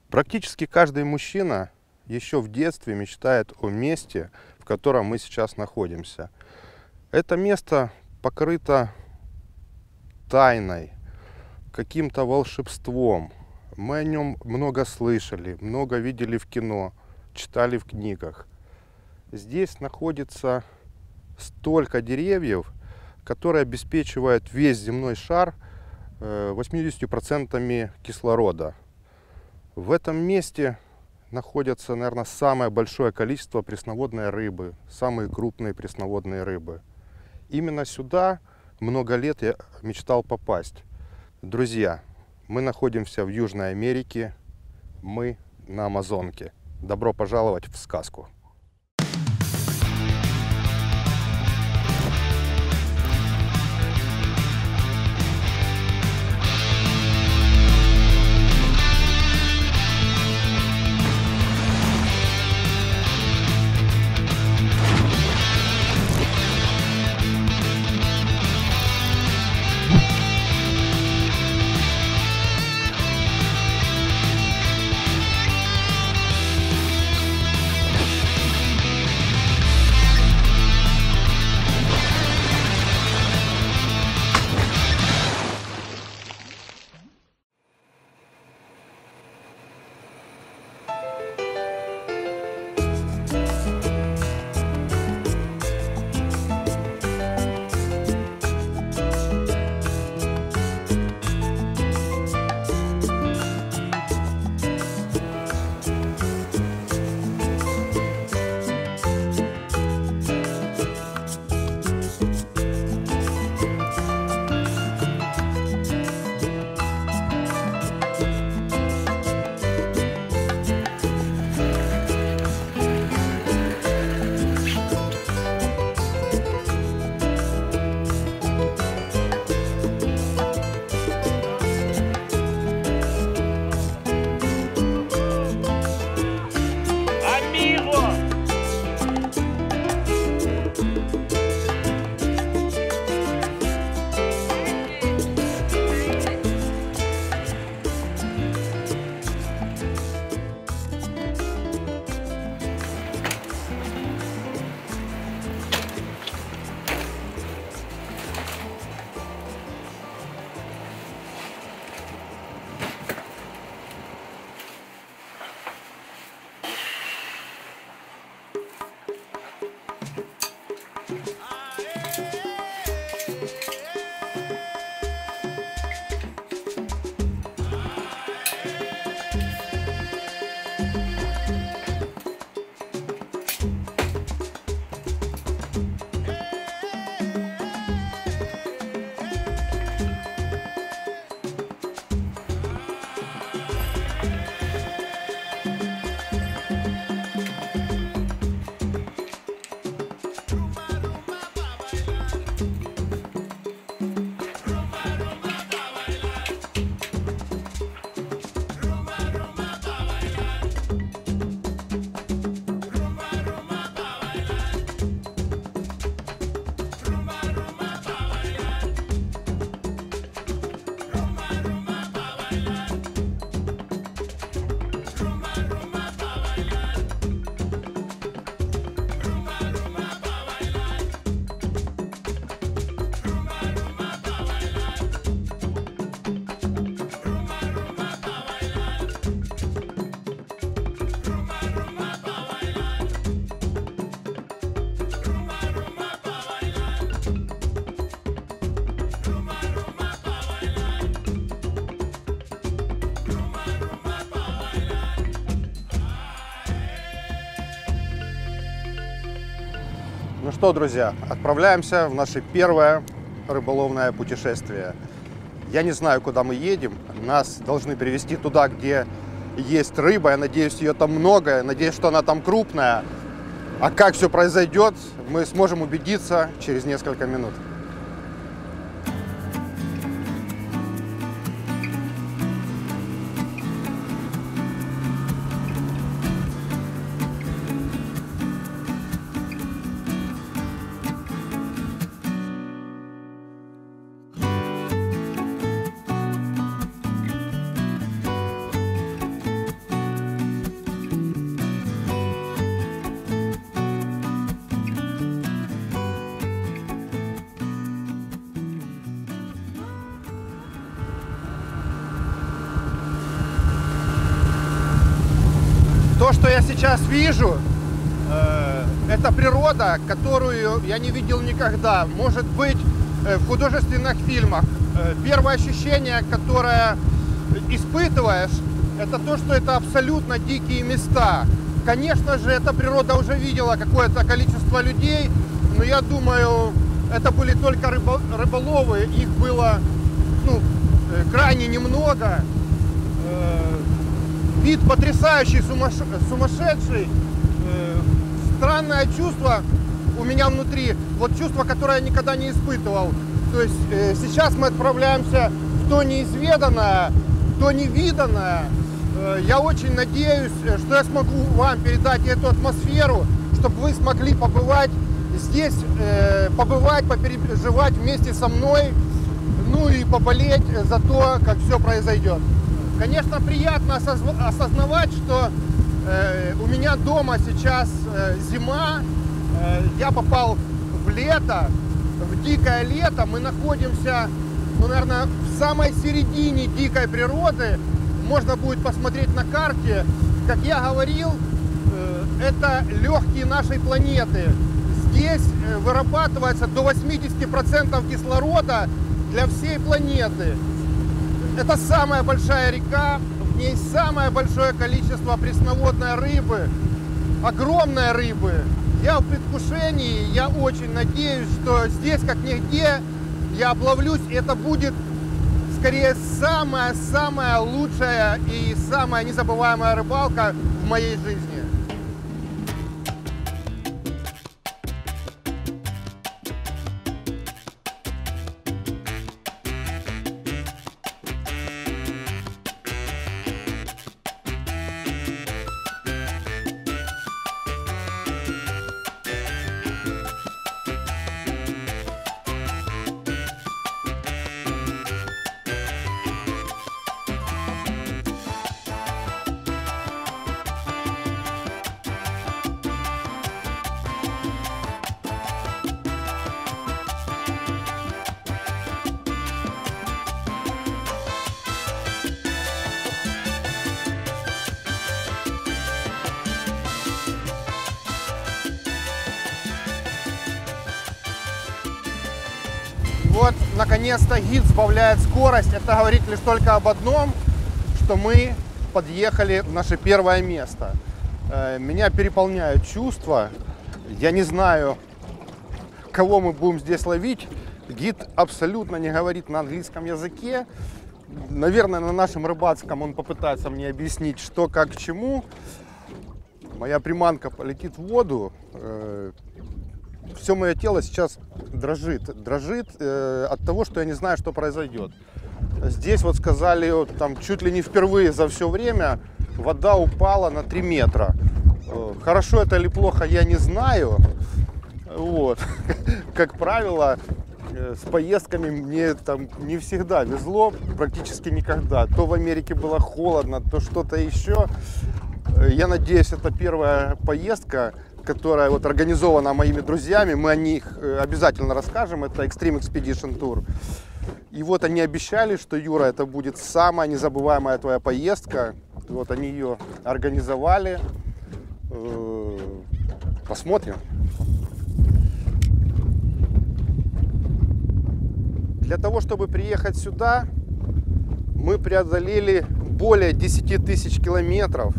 Практически каждый мужчина еще в детстве мечтает о месте, в котором мы сейчас находимся. Это место покрыто тайной, каким-то волшебством. Мы о нем много слышали, много видели в кино, читали в книгах. Здесь находится столько деревьев, которые обеспечивают весь земной шар 80% кислорода. В этом месте находится, наверное, самое большое количество пресноводной рыбы, самые крупные пресноводные рыбы. Именно сюда много лет я мечтал попасть. Друзья, мы находимся в Южной Америке, мы на Амазонке. Добро пожаловать в сказку. Ну что, друзья, отправляемся в наше первое рыболовное путешествие. Я не знаю, куда мы едем. Нас должны привезти туда, где есть рыба. Я надеюсь, ее там много. Я надеюсь, что она там крупная. А как все произойдет, мы сможем убедиться через несколько минут. То, что я сейчас вижу, это природа, которую я не видел никогда. Может быть, в художественных фильмах. Первое ощущение, которое испытываешь, это то, что это абсолютно дикие места. Конечно же, эта природа уже видела какое-то количество людей, но я думаю, это были только рыболовы, их было крайне немного. Вид потрясающий, сумасшедший. Странное чувство у меня внутри, вот чувство, которое я никогда не испытывал. То есть сейчас мы отправляемся в то неизведанное, то невиданное. Я очень надеюсь, что я смогу вам передать эту атмосферу, чтобы вы смогли побывать здесь, попереживать вместе со мной, ну и поболеть за то, как все произойдет. Конечно, приятно осознавать, что у меня дома сейчас зима, я попал в лето, в дикое лето. Мы находимся, наверное, в самой середине дикой природы. Можно будет посмотреть на карте. Как я говорил, это легкие нашей планеты. Здесь вырабатывается до 80% кислорода для всей планеты. Это самая большая река, в ней самое большое количество пресноводной рыбы, огромной рыбы. Я в предвкушении, я очень надеюсь, что здесь, как нигде, я обловлюсь, и это будет скорее самая лучшая и самая незабываемая рыбалка в моей жизни. Вот, наконец-то гид сбавляет скорость. Это говорит лишь только об одном, что мы подъехали в наше первое место. Меня переполняют чувства. Я не знаю, кого мы будем здесь ловить. Гид абсолютно не говорит на английском языке. Наверное, на нашем рыбацком он попытается мне объяснить, что, как, к чему. Моя приманка полетит в воду. Все мое тело сейчас дрожит от того, что я не знаю, что произойдет. Здесь вот сказали, вот, там чуть ли не впервые за все время вода упала на 3 метра. Хорошо это или плохо, я не знаю. Вот. Как правило, с поездками мне там не всегда везло, практически никогда. То в Америке было холодно, то что-то еще. Я надеюсь, это первая поездка, которая вот организована моими друзьями. Мы о них обязательно расскажем. Это Extreme Expedition Tour. И вот они обещали, что, Юра, это будет самая незабываемая твоя поездка. Вот они ее организовали. Посмотрим. Для того, чтобы приехать сюда, мы преодолели более 10 тысяч километров.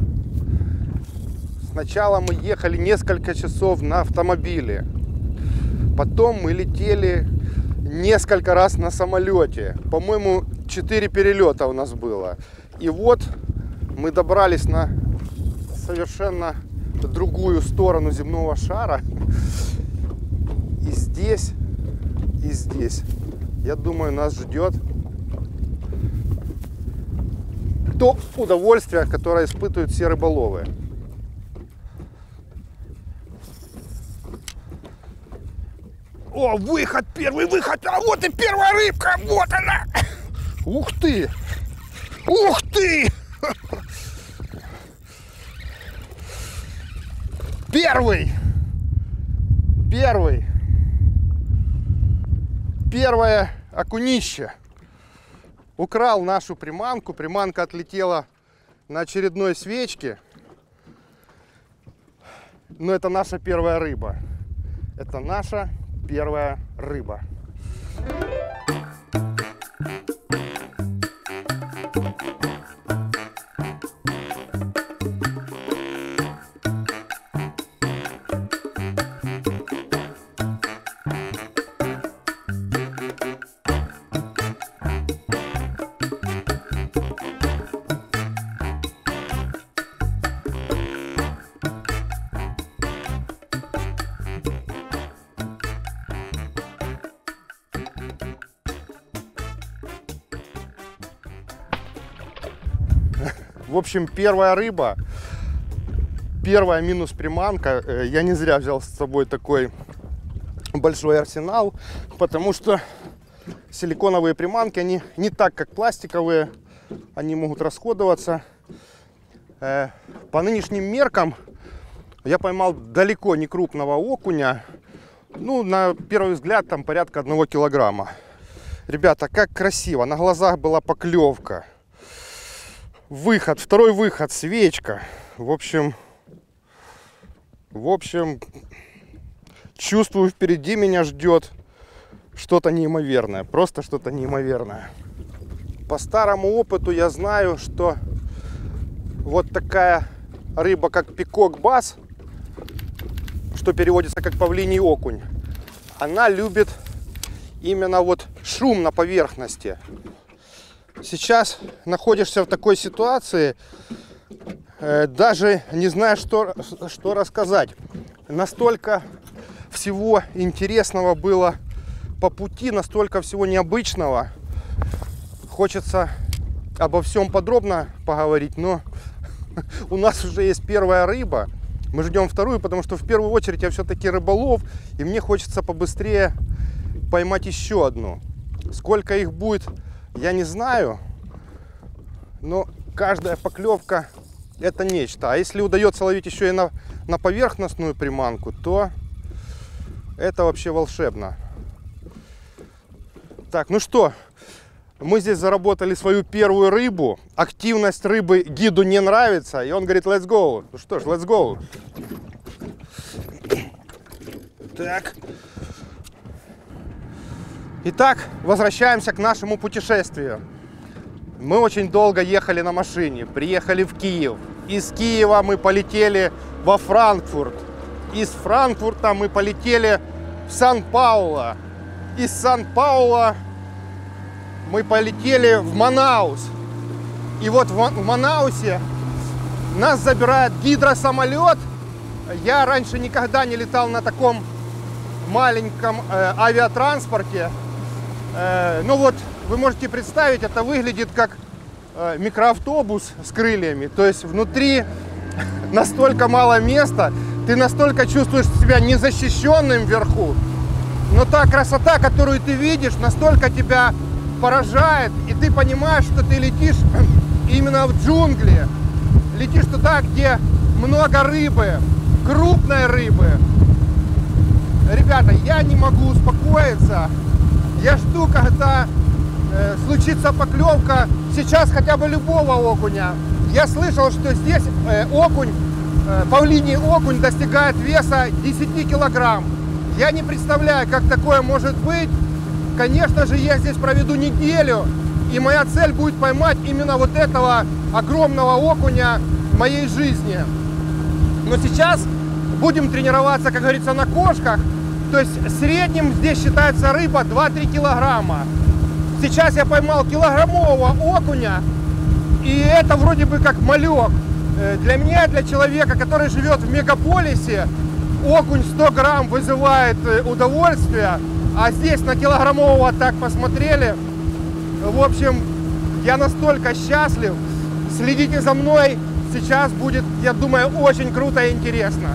Сначала мы ехали несколько часов на автомобиле. Потом мы летели несколько раз на самолете. По-моему, 4 перелета у нас было. И вот мы добрались на совершенно другую сторону земного шара. И здесь, я думаю, нас ждет то удовольствие, которое испытывают все рыболовы. О, выход, первый выход, а вот и первая рыбка, вот она. Ух ты, ух ты. Первое окунище. Украл нашу приманку. Приманка отлетела на очередной свечке. Но это наша первая рыба. Это наша первая рыба. В общем, первая рыба, первая минус приманка. Я не зря взял с собой такой большой арсенал, потому что силиконовые приманки, они не так, как пластиковые, они могут расходоваться. По нынешним меркам я поймал далеко не крупного окуня. Ну, на первый взгляд, там порядка 1 килограмма. Ребята, как красиво, на глазах была поклевка. Выход, второй выход, свечка. В общем, чувствую, впереди меня ждет что-то неимоверное. Просто что-то неимоверное. По старому опыту я знаю, что вот такая рыба, как пикок-бас, что переводится как павлиний окунь, она любит именно вот шум на поверхности. Сейчас находишься в такой ситуации, даже не знаю, что рассказать. Настолько всего интересного было по пути, настолько всего необычного. Хочется обо всем подробно поговорить, но у нас уже есть первая рыба. Мы ждем вторую, потому что в первую очередь я все-таки рыболов, и мне хочется побыстрее поймать еще одну. Сколько их будет, я не знаю, но каждая поклевка — это нечто. А если удается ловить еще и на поверхностную приманку, то это вообще волшебно. Так, ну что, мы здесь заработали свою первую рыбу. Активность рыбы гиду не нравится, и он говорит: let's go. Ну что ж, let's go. Так. Итак, возвращаемся к нашему путешествию. Мы очень долго ехали на машине, приехали в Киев. Из Киева мы полетели во Франкфурт. Из Франкфурта мы полетели в Сан-Пауло. Из Сан-Паула мы полетели в Манаус. И вот в Манаусе нас забирает гидросамолет. Я раньше никогда не летал на таком маленьком авиатранспорте. Ну вот, вы можете представить, это выглядит как микроавтобус с крыльями. То есть внутри настолько мало места, ты настолько чувствуешь себя незащищенным вверху. Но та красота, которую ты видишь, настолько тебя поражает, и ты понимаешь, что ты летишь именно в джунгли. Летишь туда, где много рыбы, крупной рыбы. Ребята, я не могу успокоиться. Я жду, когда случится поклевка сейчас хотя бы любого окуня. Я слышал, что здесь окунь, павлиний окунь достигает веса 10 килограмм. Я не представляю, как такое может быть. Конечно же, я здесь проведу неделю, и моя цель будет поймать именно вот этого огромного окуня в моей жизни. Но сейчас будем тренироваться, как говорится, на кошках. То есть в среднем здесь считается рыба 2-3 килограмма. Сейчас я поймал килограммового окуня, и это вроде бы как малек. Для меня, для человека, который живет в мегаполисе, окунь 100 грамм вызывает удовольствие, а здесь на килограммового так посмотрели. В общем, я настолько счастлив. Следите за мной, сейчас будет, я думаю, очень круто и интересно.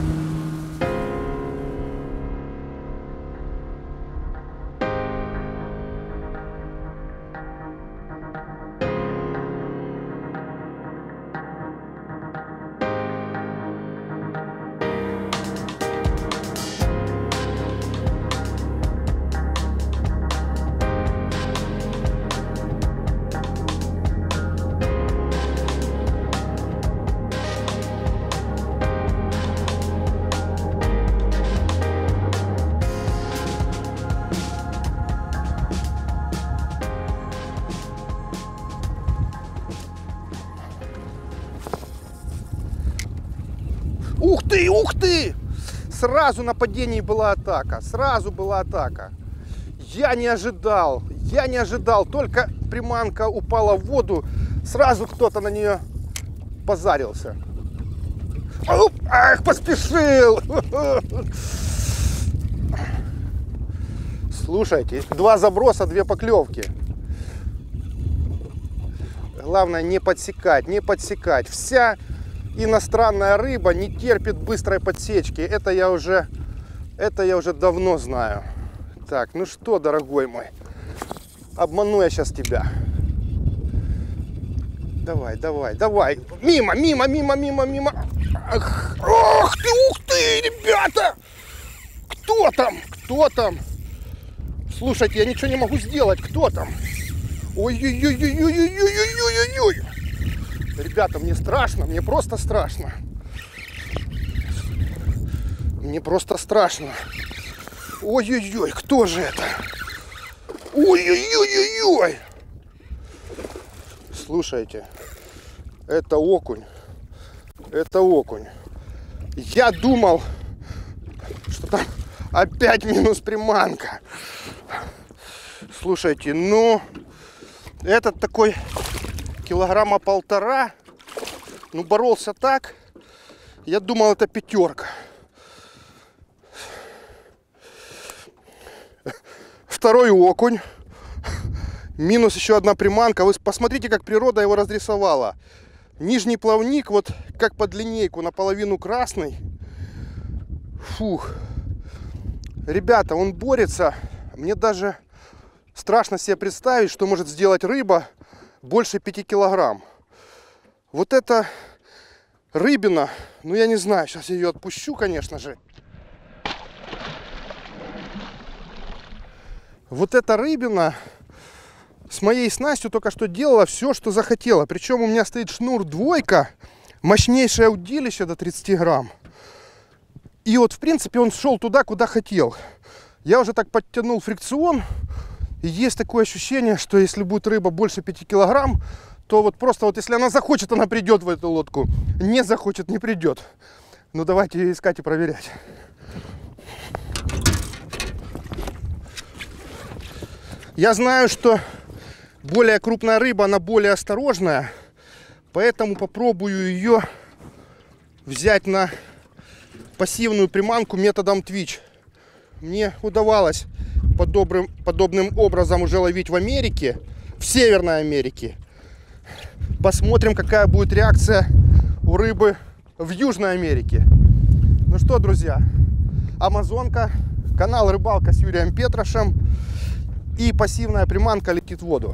Ух ты, ух ты! Сразу нападение была атака. Сразу была атака. Я не ожидал. Я не ожидал. Только приманка упала в воду, сразу кто-то на нее позарился. Ах, поспешил! Слушайте, 2 заброса, 2 поклевки. Главное не подсекать, не подсекать. Вся иностранная рыба не терпит быстрой подсечки. Это я уже давно знаю. Так, ну что, дорогой мой, обману я сейчас тебя. Давай, давай, давай. Мимо, мимо, мимо, мимо, мимо. Ах, ох ты, ух ты, ребята! Кто там? Кто там? Слушайте, я ничего не могу сделать. Кто там? Ой-ой-ой-ой-ой-ой-ой-ой-ой-ой. Ребята, мне страшно, мне просто страшно. Мне просто страшно. Ой-ой-ой, кто же это? Ой-ой-ой-ой-ой. Слушайте, это окунь. Это окунь. Я думал, что там опять минус приманка. Слушайте, ну, этот такой 1,5 килограмма, ну, боролся так. Я думал, это 5. Второй окунь. Минус еще 1 приманка. Вы посмотрите, как природа его разрисовала. Нижний плавник, вот как под линейку, наполовину красный. Фух. Ребята, он борется. Мне даже страшно себе представить, что может сделать рыба больше 5 килограмм. Вот это рыбина, ну я не знаю, сейчас я ее отпущу, конечно же. Вот эта рыбина с моей снастью только что делала все, что захотела. Причем у меня стоит шнур 2, мощнейшее удилище до 30 грамм. И вот, в принципе, он шел туда, куда хотел. Я уже так подтянул фрикцион. И есть такое ощущение, что если будет рыба больше 5 килограмм, то вот просто вот если она захочет, она придет в эту лодку. Не захочет, не придет. Ну давайте ее искать и проверять. Я знаю, что более крупная рыба, она более осторожная. Поэтому попробую ее взять на пассивную приманку методом Twitch. Мне удавалось подобным образом уже ловить в Америке, в Северной Америке. Посмотрим, какая будет реакция у рыбы в Южной Америке. Ну что, друзья, Амазонка, канал Рыбалка с Юрием Петрашем. И пассивная приманка летит в воду.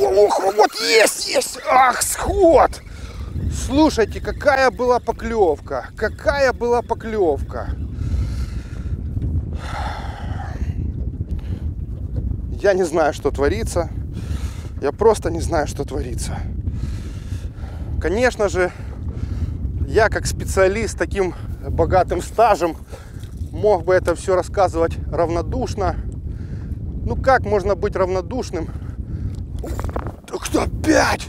Ох, вот есть! Ах, сход! Слушайте, какая была поклевка! Какая была поклевка! Я не знаю, что творится. Я просто не знаю, что творится. Конечно же, я как специалист с таким богатым стажем мог бы это все рассказывать равнодушно. Ну как можно быть равнодушным? Так что опять?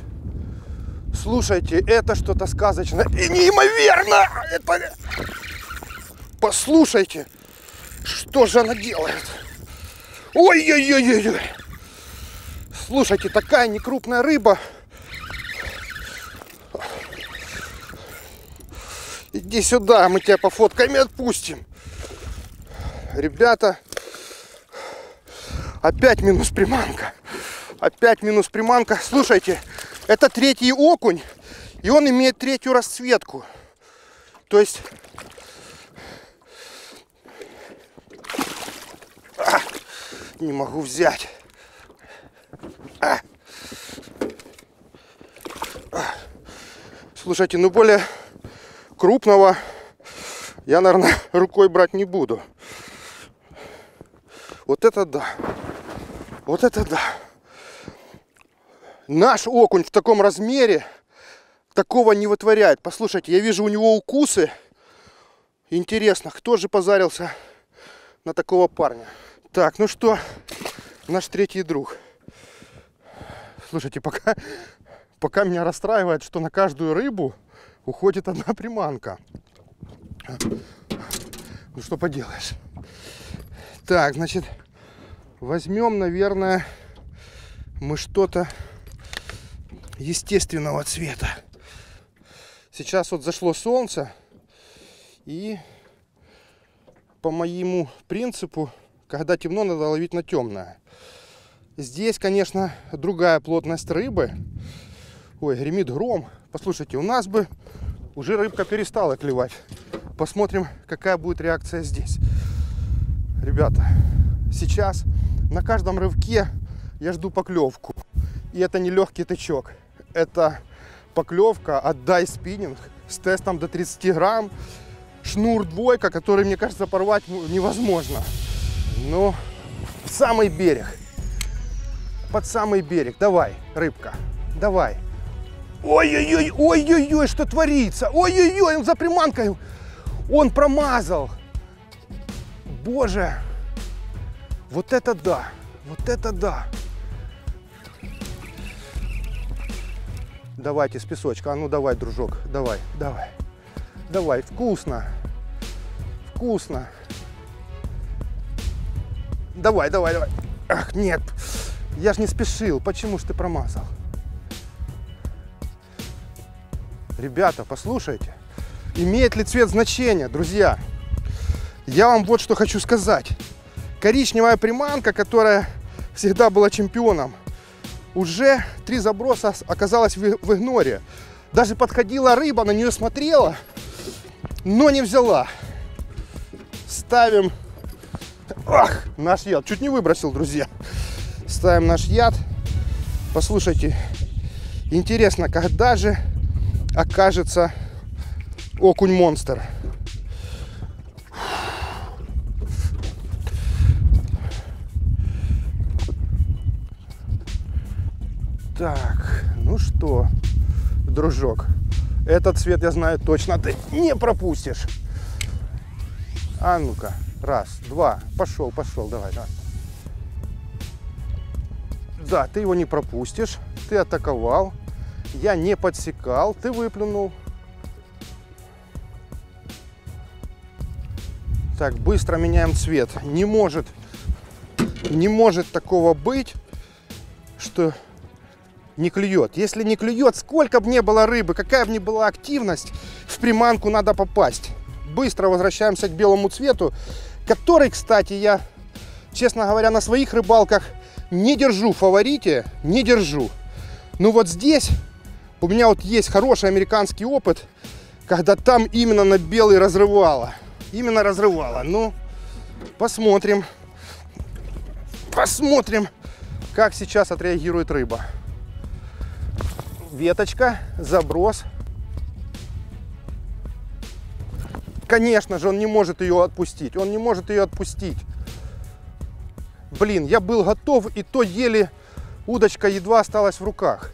Слушайте, это что-то сказочное и неимоверно! Это... Послушайте, что же она делает? Ой-ой-ой-ой-ой! Слушайте, такая некрупная рыба. Иди сюда, мы тебя пофоткаем и отпустим. Ребята, опять минус приманка. Опять минус приманка. Слушайте, это 3-й окунь, и он имеет 3-ю расцветку. То есть... не могу взять. Слушайте, ну более крупного я, наверное, рукой брать не буду. Вот это да. Вот это да. Наш окунь в таком размере такого не вытворяет. Послушайте, я вижу у него укусы. Интересно, кто же позарился на такого парня? Так, ну что, наш третий друг. Слушайте, пока меня расстраивает, что на каждую рыбу уходит одна приманка. Ну что поделаешь. Так, значит, возьмем, наверное, мы что-то естественного цвета. Сейчас вот зашло солнце, и по моему принципу, когда темно, надо ловить на темное. Здесь, конечно, другая плотность рыбы. Ой, гремит гром. Послушайте, у нас бы уже рыбка перестала клевать. Посмотрим, какая будет реакция здесь. Ребята, сейчас на каждом рывке я жду поклевку. И это не легкий тычок. Это поклевка от Дай Спиннинг с тестом до 30 грамм. Шнур двойка, который, мне кажется, порвать невозможно. Но в самый берег. Под самый берег. Давай, рыбка, давай. Ой-ой-ой, ой-ой-ой, что творится? Ой-ой-ой, он за приманкой. Он промазал. Боже. Вот это да. Вот это да. Давайте с песочка. А ну давай, дружок. Давай, давай. Давай, вкусно. Вкусно. Давай, давай, давай. Ах, нет. Я ж не спешил. Почему ж ты промазал? Ребята, послушайте. Имеет ли цвет значение, друзья? Я вам вот что хочу сказать. Коричневая приманка, которая всегда была чемпионом, уже 3 заброса оказалась в игноре. Даже подходила рыба, на нее смотрела, но не взяла. Ставим... Ах, наш яд. Чуть не выбросил, друзья. Ставим наш яд. Послушайте, интересно, когда же окажется окунь-монстр? Так, ну что, дружок, этот цвет я знаю точно, ты не пропустишь. А ну-ка, раз, два, пошел, пошел, давай, давай. Да, ты его не пропустишь, ты атаковал, я не подсекал, ты выплюнул. Так, быстро меняем цвет. Не может такого быть, что не клюет. Если не клюет, сколько бы ни было рыбы, какая бы ни была активность, в приманку надо попасть. Быстро возвращаемся к белому цвету, который, кстати, я, честно говоря, на своих рыбалках не держу в фаворите, не держу. Ну вот здесь у меня вот есть хороший американский опыт, когда там именно на белый разрывало. Именно разрывало. Ну, посмотрим. Посмотрим, как сейчас отреагирует рыба. Веточка, заброс. Конечно же, он не может ее отпустить. Он не может ее отпустить. Блин, я был готов, и то еле удочка едва осталась в руках.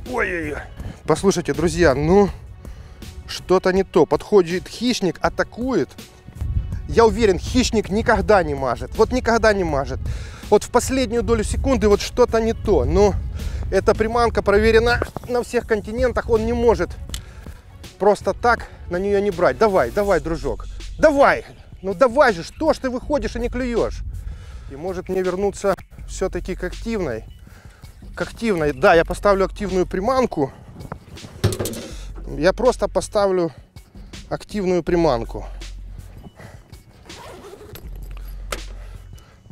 Ой-ой-ой. Послушайте, друзья, ну, что-то не то. Подходит хищник, атакует. Я уверен, хищник никогда не мажет. Вот никогда не мажет. Вот в последнюю долю секунды вот что-то не то. Но эта приманка проверена на всех континентах. Он не может просто так на нее не брать. Давай, давай, дружок. Давай! Ну давай же, что ж ты выходишь и не клюешь? И может мне вернуться все-таки к активной. К активной. Да, я поставлю активную приманку. Я просто поставлю активную приманку.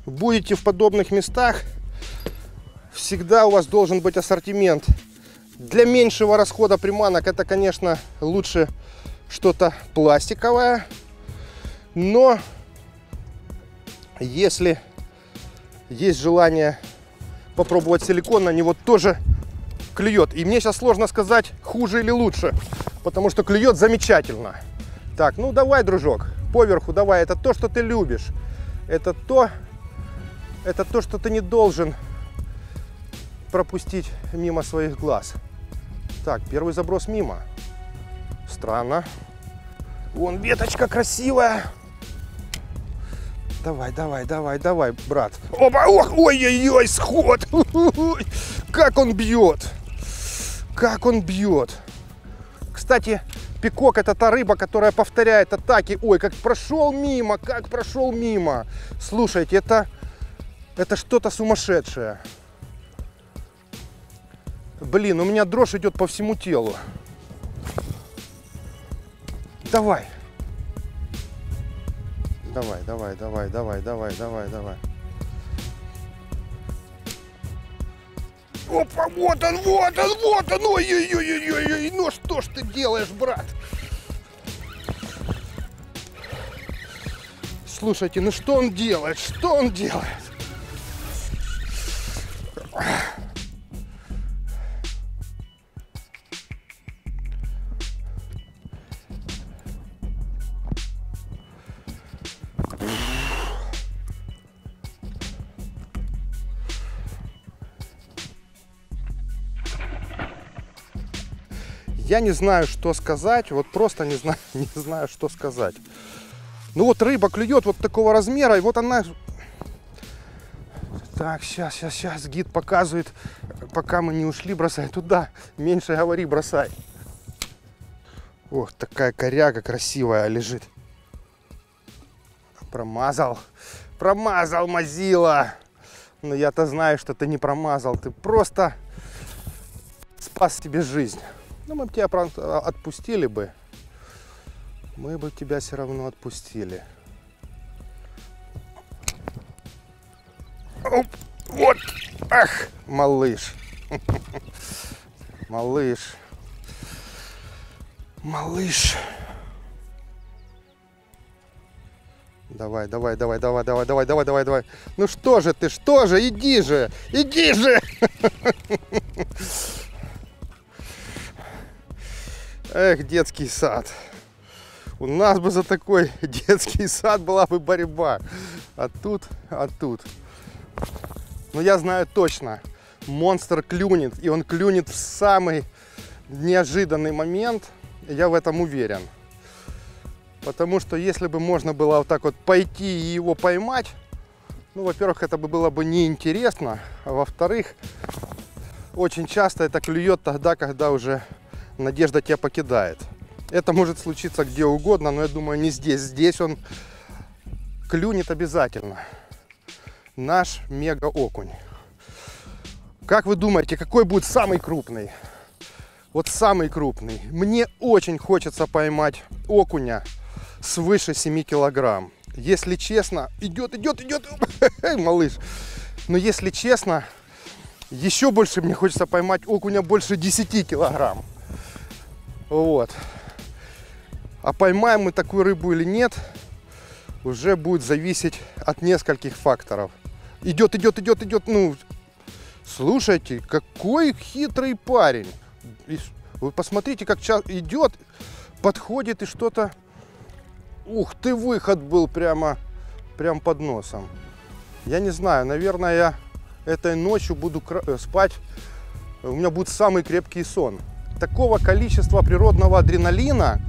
Будете в подобных местах, всегда у вас должен быть ассортимент. Для меньшего расхода приманок это, конечно, лучше что-то пластиковое. Но если есть желание попробовать силикон, на него тоже клюет. И мне сейчас сложно сказать, хуже или лучше, потому что клюет замечательно. Так, ну давай, дружок, поверху давай. Это то, что ты любишь. Это то, что ты не должен пропустить мимо своих глаз. Так, первый заброс мимо. Странно. Вон веточка красивая. Давай, давай, давай, давай, брат. Опа, ох, ой-ой-ой, сход. Как он бьет. Как он бьет. Кстати, пикок — это та рыба, которая повторяет атаки. Ой, как прошел мимо, как прошел мимо. Слушайте, это что-то сумасшедшее. Блин, у меня дрожь идет по всему телу. Давай. Давай, давай, давай, давай, давай, давай, давай. Опа, вот он, вот он, вот он. Ой-ой-ой-ой-ой. Ну что ж ты делаешь, брат? Слушайте, ну что он делает? Что он делает? Я не знаю, что сказать, вот просто не знаю, что сказать. Ну вот рыба клюет вот такого размера, и вот она... Так, сейчас гид показывает, пока мы не ушли, бросай туда, меньше говори, бросай. Ох, такая коряга красивая лежит. Промазал, мазила. Но я-то знаю, что ты не промазал, ты просто спас себе жизнь. Ну, мы бы тебя отпустили бы. Мы бы тебя все равно отпустили. Оп, вот. Ах, малыш. Малыш. Малыш. Давай, давай, давай, давай, давай, давай, давай, давай, давай. Ну что же ты, что же? Иди же! Иди же! Эх, детский сад. У нас бы за такой детский сад была бы борьба. А тут. Но я знаю точно, монстр клюнет. И он клюнет в самый неожиданный момент. Я в этом уверен. Потому что если бы можно было вот так вот пойти и его поймать, ну, во-первых, это было бы неинтересно. А во-вторых, очень часто это клюет тогда, когда уже надежда тебя покидает. Это может случиться где угодно, но я думаю, не здесь. Здесь он клюнет обязательно. Наш мега-окунь. Как вы думаете, какой будет самый крупный? Вот самый крупный. Мне очень хочется поймать окуня свыше 7 килограмм. Если честно, идет, малыш. Но если честно, еще больше мне хочется поймать окуня больше 10 килограмм. Вот. А поймаем мы такую рыбу или нет, уже будет зависеть от нескольких факторов. Идет. Ну, слушайте, какой хитрый парень. Вы посмотрите, как идет, подходит и что-то... Ух ты, выход был прям под носом. Я не знаю, наверное, я этой ночью буду спать. У меня будет самый крепкий сон. Такого количества природного адреналина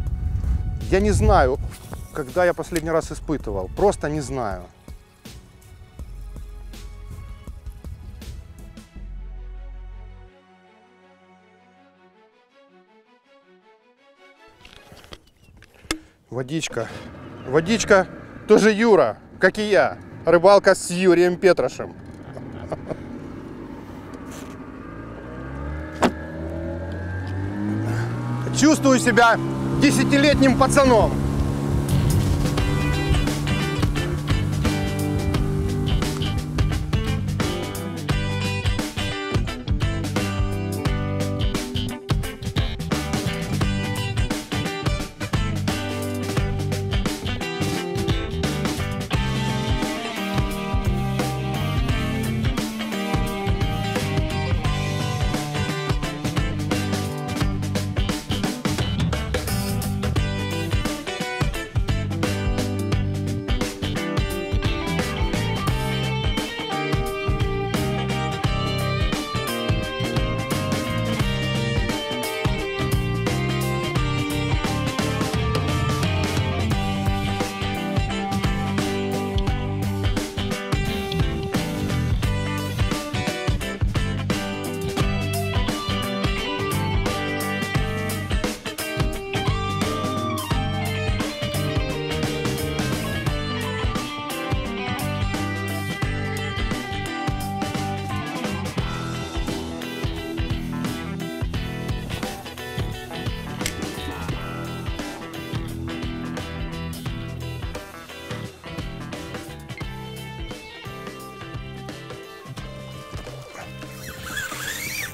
я не знаю, когда я последний раз испытывал. Просто не знаю. Водичка. Водичка тоже Юра, как и я. Рыбалка с Юрием Петрашем. Чувствую себя 10-летним пацаном.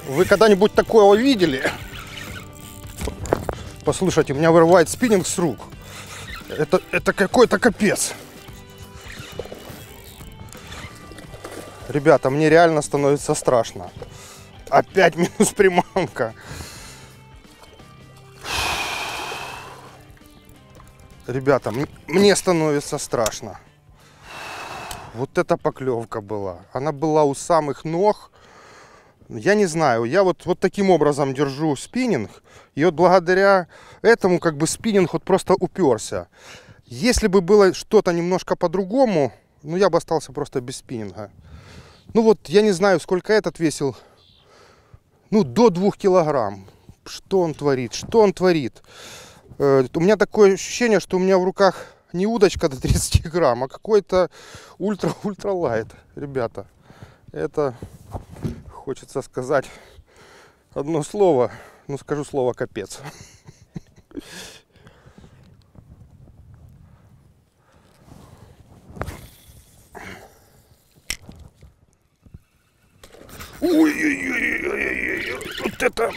Вы когда-нибудь такое видели? Послушайте, меня вырывает спиннинг с рук. Это какой-то капец. Ребята, мне реально становится страшно. Опять минус приманка. Ребята, мне становится страшно. Вот эта поклевка была. Она была у самых ног. Я не знаю, я вот таким образом держу спиннинг. И вот благодаря этому как бы спиннинг вот просто уперся. Если бы было что-то немножко по-другому, ну я бы остался просто без спиннинга. Ну вот я не знаю, сколько этот весил. Ну до 2 килограмм. Что он творит? Что он творит? У меня такое ощущение, что у меня в руках не удочка до 30 грамм, а какой-то ультра-лайт. Ребята, это хочется сказать одно слово. Ну, скажу слово капец. Ой-ой-ой, вот это...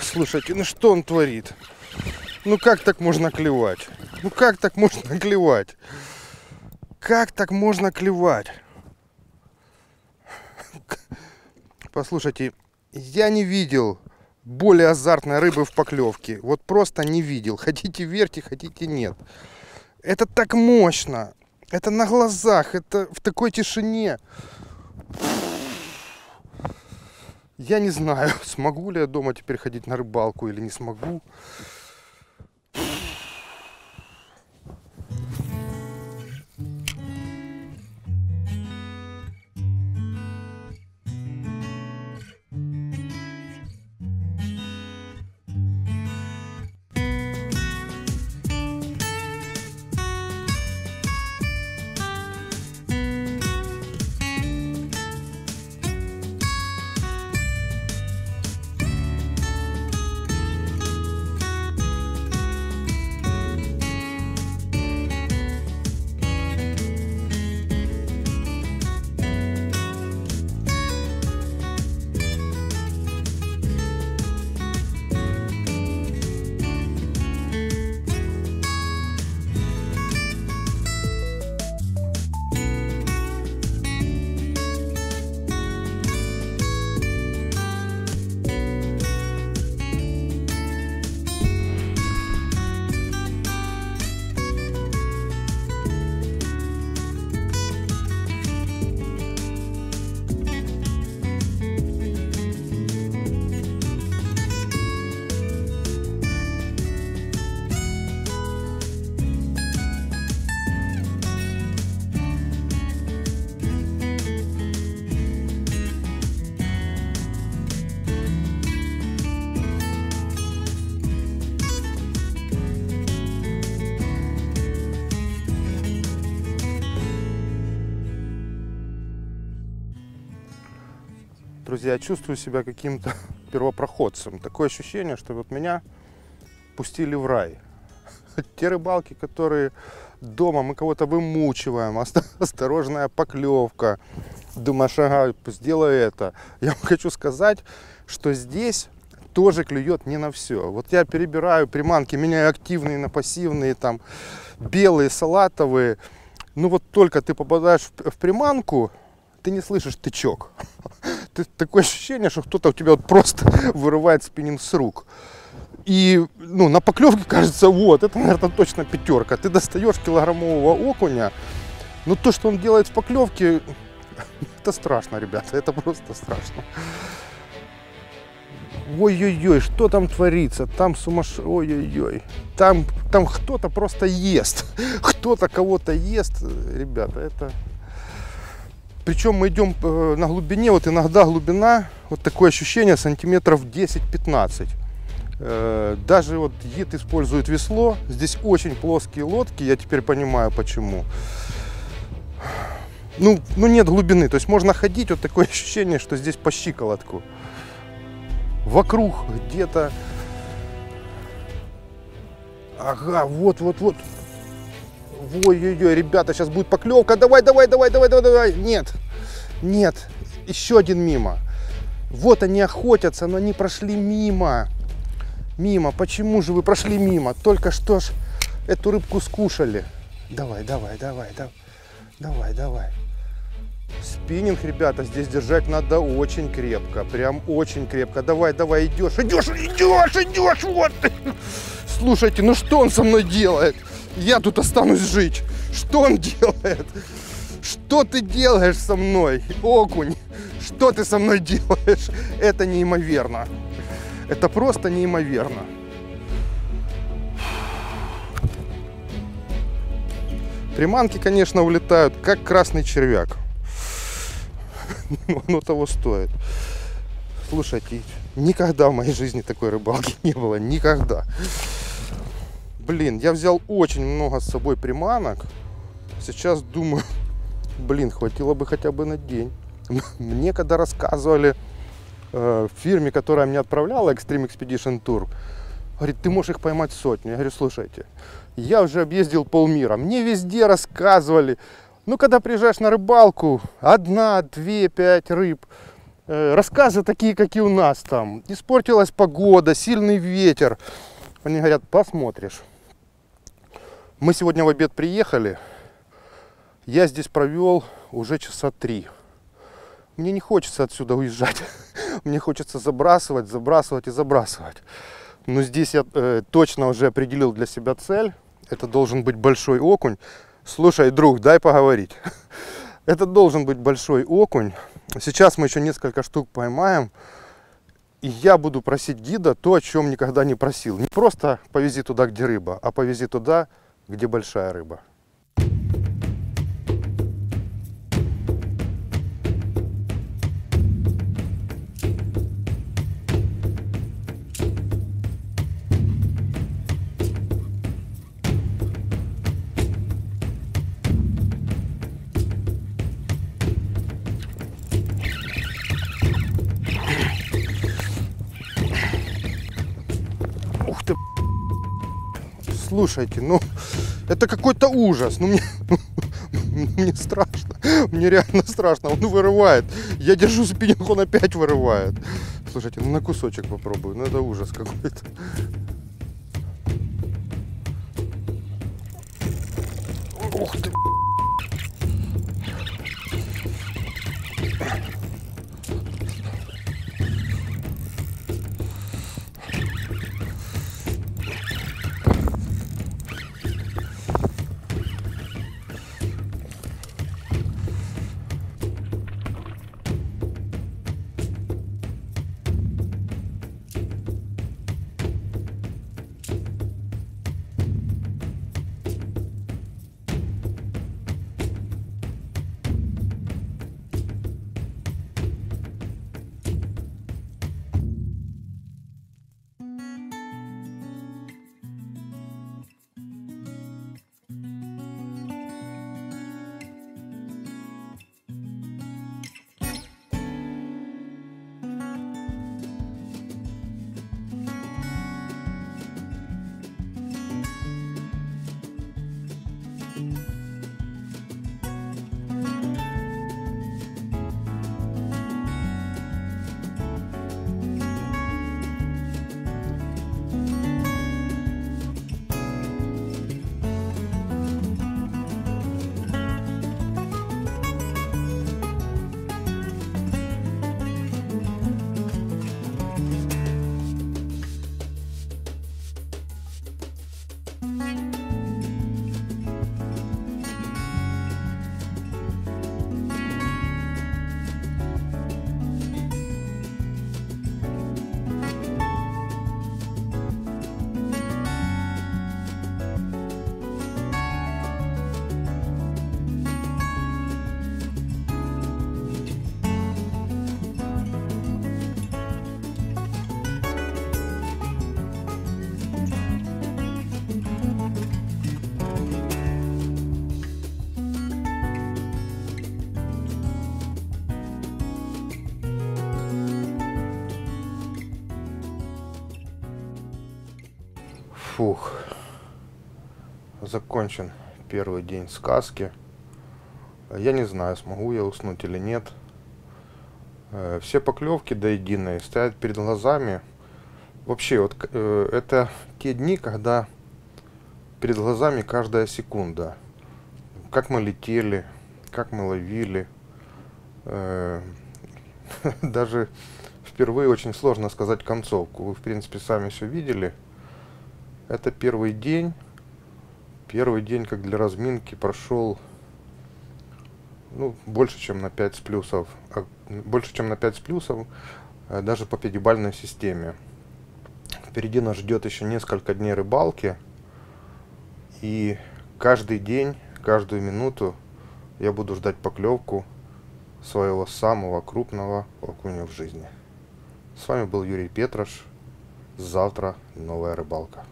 Слушайте, ну что он творит? Ну как так можно клевать? Ну как так можно клевать? Как так можно клевать? Послушайте, я не видел более азартной рыбы в поклевке. Вот просто не видел. Хотите верьте, хотите нет. Это так мощно. Это на глазах. Это в такой тишине. Я не знаю, смогу ли я дома теперь ходить на рыбалку или не смогу. Друзья, я чувствую себя каким-то первопроходцем. Такое ощущение, что вот меня пустили в рай. Те рыбалки, которые дома мы кого-то вымучиваем, осторожная поклевка. Думаешь, ага, сделай это. Я вам хочу сказать, что здесь тоже клюет не на все. Вот я перебираю приманки, меняю активные на пассивные, там белые, салатовые. Ну вот только ты попадаешь в приманку, ты не слышишь тычок. Такое ощущение, что кто-то у тебя вот просто вырывает спиннинг с рук. И ну, на поклевке кажется, вот, это, наверное, точно пятерка. Ты достаешь килограммового окуня, но то, что он делает в поклевке, это страшно, ребята, это просто страшно. Ой-ой-ой, что там творится? Там сумасшедший, ой-ой-ой. Там кто-то просто ест. Кто-то кого-то ест. Ребята, это... Причем мы идем на глубине, вот иногда глубина, вот такое ощущение, сантиметров 10-15. Даже вот гид использует весло. Здесь очень плоские лодки, я теперь понимаю почему. Ну нет глубины, то есть можно ходить, вот такое ощущение, что здесь по щиколотку. Вокруг где-то... Ага, вот. Ой-ой-ой, ребята, сейчас будет поклевка. Давай. Нет, еще один мимо. Вот они охотятся, но они прошли мимо. Мимо. Почему же вы прошли мимо? Только что ж эту рыбку скушали. Давай, давай, давай, давай. Давай, давай. Спиннинг, ребята, здесь держать надо очень крепко. Прям очень крепко. Давай, давай, идешь, идешь, идешь, идешь. Вот. Слушайте, ну что он со мной делает? Я тут останусь жить. Что он делает? Что ты делаешь со мной, окунь? Что ты со мной делаешь? Это неимоверно. Это просто неимоверно. Приманки, конечно, улетают, как красный червяк. Оно того стоит. Слушайте, никогда в моей жизни такой рыбалки не было. Никогда. Блин, я взял очень много с собой приманок. Сейчас думаю, блин, хватило бы хотя бы на день. Мне когда рассказывали в фирме, которая меня отправляла, Extreme Expedition Tour, говорит, ты можешь их поймать сотню. Я говорю, слушайте, я уже объездил полмира. Мне везде рассказывали. Ну, когда приезжаешь на рыбалку, 1, 2, 5 рыб. Рассказы такие, как и у нас там. Испортилась погода, сильный ветер. Они говорят, посмотришь. Мы сегодня в обед приехали. Я здесь провел уже часа 3. Мне не хочется отсюда уезжать. Мне хочется забрасывать, забрасывать и забрасывать. Но здесь я точно уже определил для себя цель. Это должен быть большой окунь. Слушай, друг, дай поговорить. Это должен быть большой окунь. Сейчас мы еще несколько штук поймаем. И я буду просить гида то, о чем никогда не просил. Не просто повези туда, где рыба, а повези туда, где большая рыба. Ух ты! Слушайте, ну это какой-то ужас. Ну мне страшно. Мне реально страшно. Он вырывает. Я держу спиннинг, он опять вырывает. Слушайте, ну на кусочек попробую. Ну это ужас какой-то. Ух ты! Фух, закончен первый день сказки. Я не знаю, смогу я уснуть или нет. Все поклевки до единой стоят перед глазами. Вообще, вот это те дни, когда перед глазами каждая секунда. Как мы летели, как мы ловили. Даже впервые очень сложно сказать концовку. Вы, в принципе, сами все видели. Это первый день. Первый день, как для разминки, прошел больше, чем на 5 с плюсов. Больше, чем на 5 с плюсов, даже по пятибалльной системе. Впереди нас ждет еще несколько дней рыбалки. И каждый день, каждую минуту я буду ждать поклевку своего самого крупного окуня в жизни. С вами был Юрий Петрош. Завтра новая рыбалка.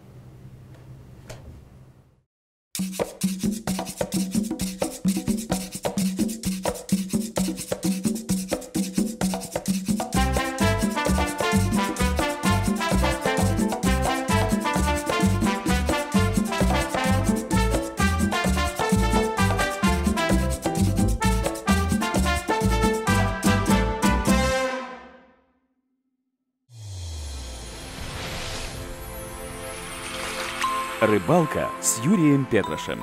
Рыбалка с Юрием Петрошем.